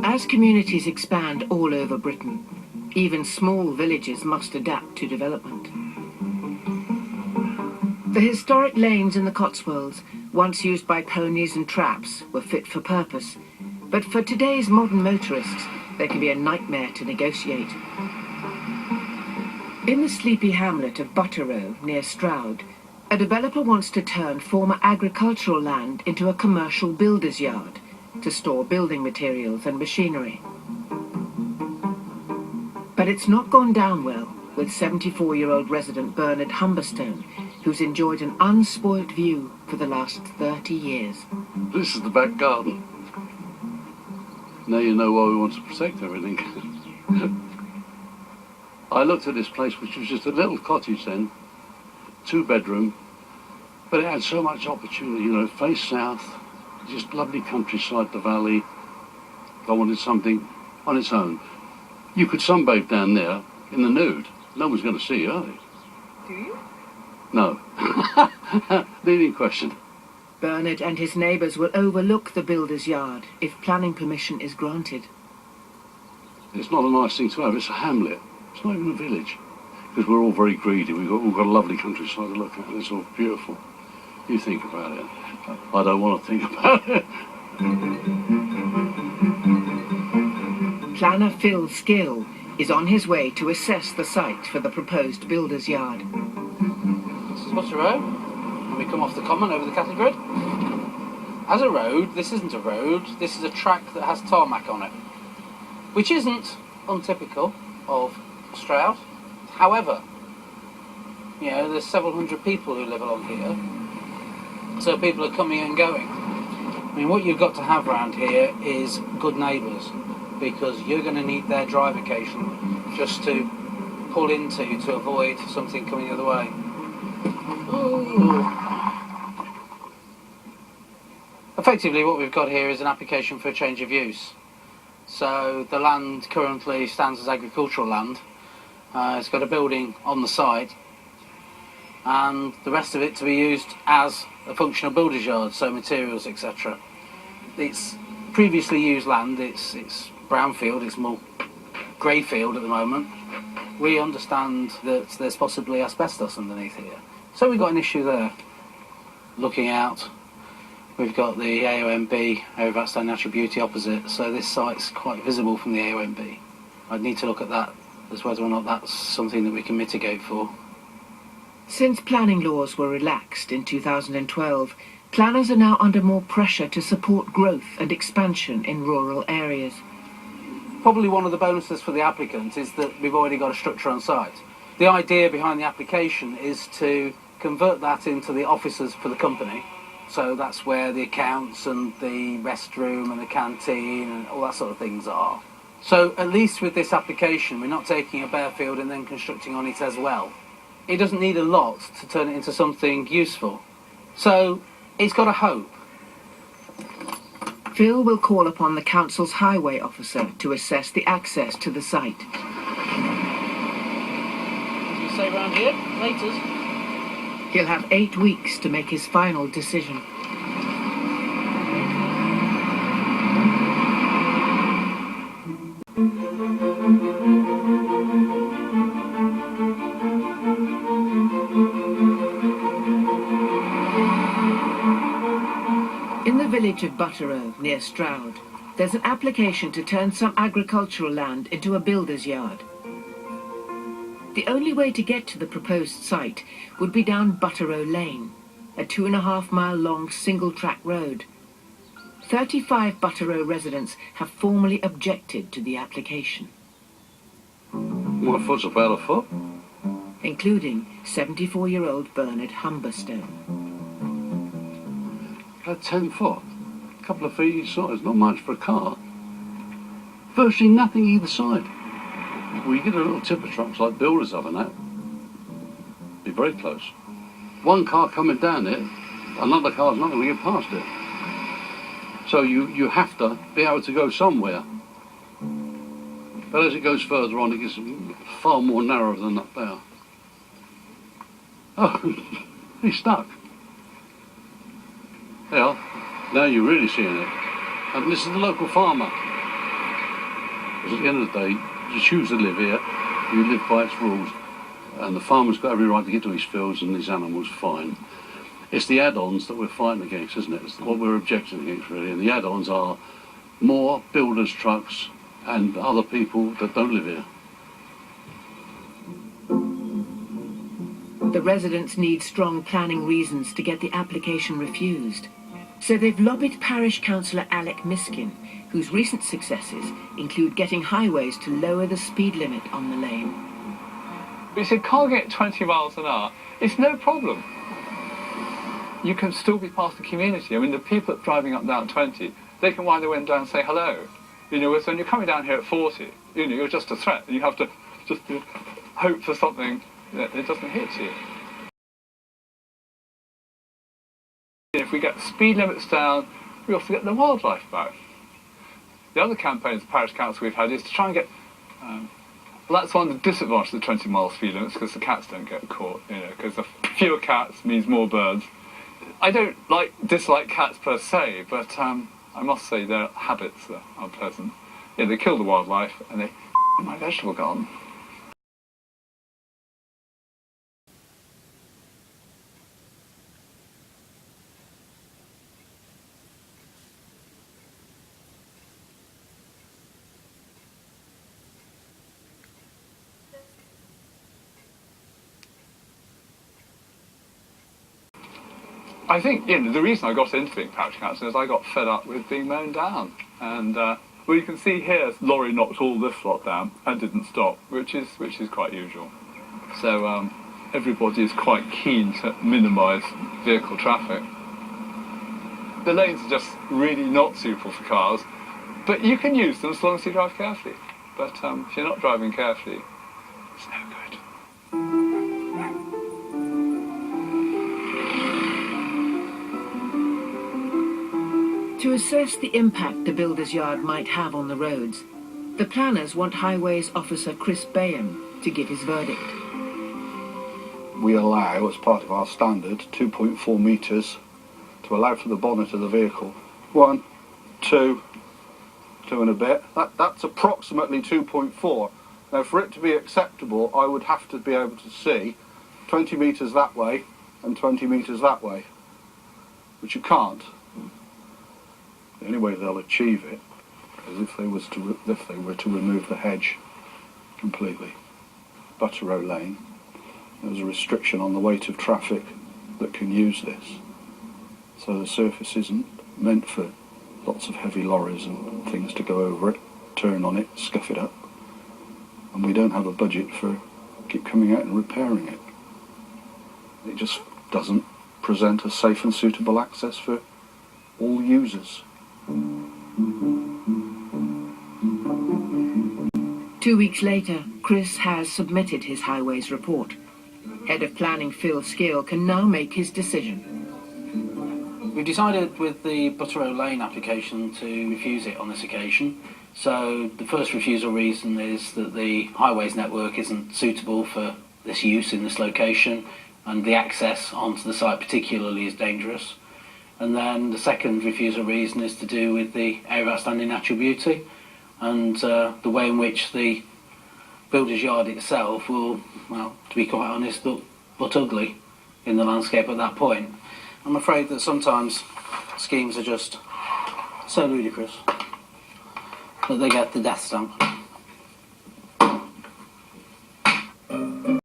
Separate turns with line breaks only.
As communities expand all over Britain, even small villages must adapt to development. The historic lanes in the Cotswolds, once used by ponies and traps, were fit for purpose, but for today's modern motorists, they can be a nightmare to negotiate. In the sleepy hamlet of Butterrow, near Stroud, a developer wants to turn former agricultural land into a commercial builder's yard to store building materials and machinery. But it's not gone down well with 74-year-old resident Bernard Humberstone, who's enjoyed an unspoilt view for the last 30 years.
This is the back garden. Now you know why we want to protect everything. I looked at this place, which was just a little cottage then, 2-bedroom, but it had so much opportunity, you know, face south, just lovely countryside, the valley. I wanted something on its own. You could sunbathe down there in the nude. No one's going to see you, are they?
Do you?
No. Leading question.
Bernard and his neighbours will overlook the builder's yard if planning permission is granted.
It's not a nice thing to have. It's a hamlet. It's not even a village. Because we're all very greedy. We've all got a lovely countryside to look at. It's all beautiful. You think about it. I don't want to think about it.
Planner Phil Skill is on his way to assess the site for the proposed builder's yard.
This is Butterrow, and we come off the common over the cattle grid. As a road, this isn't a road, this is a track that has tarmac on it, which isn't untypical of Stroud. However, you know, there's several hundred people who live along here, so people are coming and going. I mean, what you've got to have around here is good neighbours, because you're going to need their drive occasionally just to pull into to avoid something coming the other way. Ooh. Effectively, what we've got here is an application for a change of use. So the land currently stands as agricultural land. It's got a building on the site, and the rest of it to be used as a functional builder's yard, so materials, etc. It's previously used land. It's brownfield. It's more grey field at the moment. We understand that there's possibly asbestos underneath here, so we've got an issue there. Looking out, we've got the AONB, Area of Outstanding Natural Beauty, opposite, so this site's quite visible from the AONB. I'd need to look at that as whether or not that's something that we can mitigate for.
Since planning laws were relaxed in 2012, planners are now under more pressure to support growth and expansion in rural areas.
Probably one of the bonuses for the applicant is that we've already got a structure on site. The idea behind the application is to convert that into the offices for the company. So that's where the accounts and the restroom and the canteen and all that sort of things are. So at least with this application, we're not taking a bare field and then constructing on it as well. It doesn't need a lot to turn it into something useful. So it's got a hope.
Phil will call upon the council's highway officer to assess the access to the site.
As we say around here, laters.
He'll have 8 weeks to make his final decision. In the village of Butterrow, near Stroud, there's an application to turn some agricultural land into a builder's yard. The only way to get to the proposed site would be down Butterrow Lane, a 2.5-mile long single-track road. 35 Butterrow residents have formally objected to the application.
My foot's about a foot.
Including 74-year-old Bernard Humberstone.
About 10 foot. A couple of feet each side, not much for a car. Virtually nothing either side. Well, you get a little tipper trucks like builders have and that. Be very close. One car coming down it, another car's not going to get past it. So you have to be able to go somewhere. But as it goes further on, it gets far more narrow than up there. Oh, he's stuck. Well, now you're really seeing it. And this is the local farmer. Because at the end of the day, you choose to live here, you live by its rules. And the farmer's got every right to get to his fields and his animals fine. It's the add-ons that we're fighting against, isn't it? It's what we're objecting against, really. And the add-ons are more builders' trucks and other people that don't live here.
The residents need strong planning reasons to get the application refused. So they've lobbied Parish Councillor Alec Miskin, whose recent successes include getting highways to lower the speed limit on the lane.
But you said, can't get 20 miles an hour. It's no problem. You can still be part of the community. I mean, the people that are driving up and down 20, they can wind their window down and say hello. You know, whereas when you're coming down here at 40, you know, you're just a threat, and you have to just hope for something that it doesn't hit you. If we get the speed limits down, we also get the wildlife back. The other campaigns the Parish Council we've had is to try and get... well, that's one of the disadvantages of the 20-mile speed limits, because the cats don't get caught, you know, because the fewer cats means more birds. I don't dislike cats per se, but I must say their habits are unpleasant. Yeah, they kill the wildlife and they my vegetable garden. I think, you know, the reason I got into being parish councillor is I got fed up with being mown down. And, well, you can see here, lorry knocked all this lot down and didn't stop, which is quite usual. So everybody is quite keen to minimise vehicle traffic. The lanes are just really not suitable for cars, but you can use them as long as you drive carefully. But if you're not driving carefully, it's no good.
To assess the impact the builder's yard might have on the roads, the planners want Highways Officer Chris Bayham to give his verdict.
We allow, as part of our standard, 2.4 metres to allow for the bonnet of the vehicle. 1, 2 and a bit. That's approximately 2.4. Now, for it to be acceptable, I would have to be able to see 20 metres that way and 20 metres that way, which you can't. The only way they'll achieve it is if they were to remove the hedge completely. Butterow Lane, there's a restriction on the weight of traffic that can use this. So the surface isn't meant for lots of heavy lorries and things to go over it, turn on it, scuff it up. And we don't have a budget for keep coming out and repairing it. It just doesn't present a safe and suitable access for all users.
2 weeks later, Chris has submitted his highways report. Head of Planning Phil Skill can now make his decision.
We've decided with the Butterow Lane application to refuse it on this occasion. So the first refusal reason is that the highways network isn't suitable for this use in this location, and the access onto the site particularly is dangerous. And then the second refusal reason is to do with the area of outstanding natural beauty and the way in which the builder's yard itself will, well, to be quite honest, look but ugly in the landscape at that point. I'm afraid that sometimes schemes are just so ludicrous that they get the death stamp.